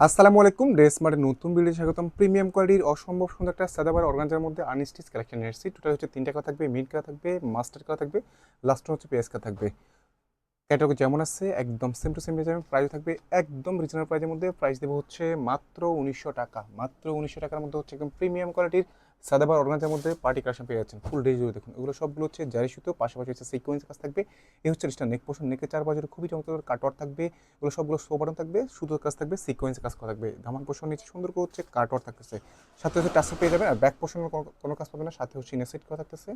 আসসালামু আলাইকুম। ড্রেস মার্টের নতুন ভিডিও স্বাগতম। প্রিমিয়াম কোয়ালিটির অসম্ভব সুন্দর একটা সাদাবার অর্গানজার মধ্যে আনস্টিচ কালেকশন এসেছি। টোটাল হচ্ছে 3টা কালার থাকবে, মিড কালার থাকবে, মাস্টার্ড কালার থাকবে, লাস্ট হচ্ছে পেঁয়াজ কালার থাকবে। ক্যাটালগ যেমন আছে একদম সেম টু সেম যাবে। প্রাইস থাকবে একদম রিজনেবল প্রাইসের মধ্যে। প্রাইস দেবো হচ্ছে মাত্র 1900 টাকা। মাত্র 1900 টাকার মধ্যে হচ্ছে একদম প্রিমিয়াম কোয়ালিটির সাদাবার অর্গানজার মধ্যে পার্টি কালেকশন পেয়ে যাচ্ছেন। ফুল ড্রেস জুড়ে দেখুন, এগুলো সবগুলো হচ্ছে জারি সুতো, পাশাপাশি হচ্ছে সিকোয়েন্স কাজ থাকবে। এই হচ্ছে জিনিসটা নেক পোর্শন, নেকের চার বাজারে খুবই চমৎকার কাটওয়ার্ক থাকবে। এগুলো সবগুলো শো বাটন থাকবে, সুতোর কাজ থাকবে, সিকোয়েন্স কাজ করা থাকবে। ধামান পোর্শন নিচে সুন্দর করে হচ্ছে কাটওয়ার্ক থাকতেছে, সাথে হচ্ছে টাসেল পেয়ে যাবেন। আর ব্যাক পোর্শনের কোনো কাজ পাবে না, সাথে হচ্ছে ইনার সেট করা থাকতেছে।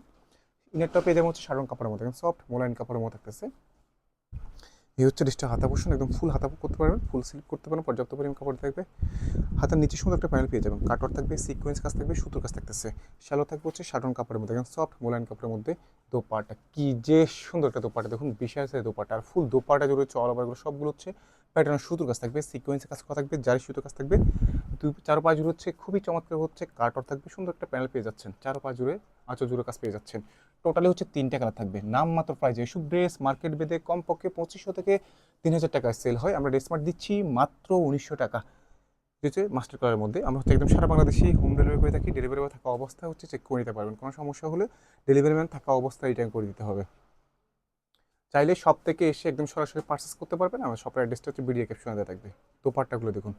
ইনারটা পেয়ে যাবেন হচ্ছে সাধারণ কাপড়ের মধ্যে, সফট মোলায়েম কাপড়ের মধ্যে থাকতেছে। এই হচ্ছে ডিসটা হাতা পোর্শন, একদম ফুল হাতা করতে পারবেন, ফুল স্লিপ করতে পারবেন, পর্যাপ্ত পরিমাণ কাপড় থাকবে। হাতের নিচে সুন্দর একটা প্যানেল পেয়ে যাবেন, কাটওয়ার্ক থাকবে, সিকোয়েন্স কাজ থাকবে, সুতোর কাজ থাকতেছে। শ্যালো থাকবে হচ্ছে সাধারণ কাপড়ের মধ্যে, একদম সফট মোলায়েম কাপড়ের মধ্যে। দোপাটা কি যে সুন্দর একটা দোপাটা দেখুন, বিশাল সাইজের দোপাটা। আর ফুল দোপাটা জুড়ে হচ্ছে অল ওভারগুলো সবগুলো হচ্ছে প্যাটার্ন সুতোর কাজ থাকবে, সিকোয়েন্সের কাজ করা থাকবে, জারি সুতোর কাজ থাকবে। দুই চার পা জুড়ে হচ্ছে খুবই চমৎকার হচ্ছে কাটওয়ার্ক থাকবে, সুন্দর একটা প্যানেল পেয়ে যাচ্ছেন। চার পা জুড়ে আঁচল জুড়ে কাজ পেয়ে যাচ্ছেন। টোটালি হচ্ছে 3টা কালার থাকবে। নাম মাত্র প্রাইস, এসব ড্রেস মার্কেট বেদে কমপক্ষে 2500 থেকে 3000 টাকায় সেল হয়। আমরা ড্রেস মার্ট দিচ্ছি মাত্র 1900 টাকা। হচ্ছে মাস্টার কার্ডের মধ্যে আমরা হচ্ছে একদম সারা বাংলাদেশি হোম ডেলিভারি করে থাকি। ডেলিভারি ম্যান থাকা অবস্থায় হচ্ছে চেক করে নিতে পারবেন, কোনো সমস্যা হলে ডেলিভারি ম্যান থাকা অবস্থায় রিটার্ন করে দিতে হবে। চাইলে শপ থেকে এসে একদম সরাসরি পার্চেস করতে পারবেন। আমার শপের অ্যাড্রেসটা হচ্ছে ভিডিও ক্যাপশনে দেওয়া থাকবে। দোপাট্টাগুলো দেখুন,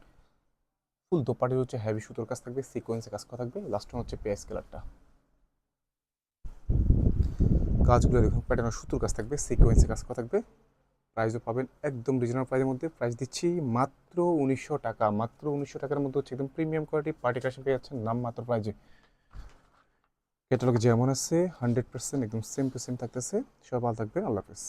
ফুল দোপাট্টা হচ্ছে হেভি সুতোর কাজ থাকবে, সিকোয়েন্সে কাজ করা থাকবে, লাস্ট হচ্ছে পেঁয়াজ কালারটা। কাজগুলো দেখুন, প্যাটার্নের সুতোর কাজ থাকবে, সিকোয়েন্সে কাজ করা থাকবে। প্রাইসও পাবেন একদম রিজনেবল প্রাইসের মধ্যে। প্রাইস দিচ্ছি মাত্র 1900 টাকা। মাত্র 1900 টাকার মধ্যে হচ্ছে একদম প্রিমিয়াম কোয়ালিটি পার্টি কালেকশন পেয়ে যাচ্ছেন নাম মাত্র প্রাইজে। ক্যাটালগ যেমন আছে 100% একদম সেম টু সেম থাকতেছে। সব ভালো থাকবেন, আল্লাহ হাফেজ।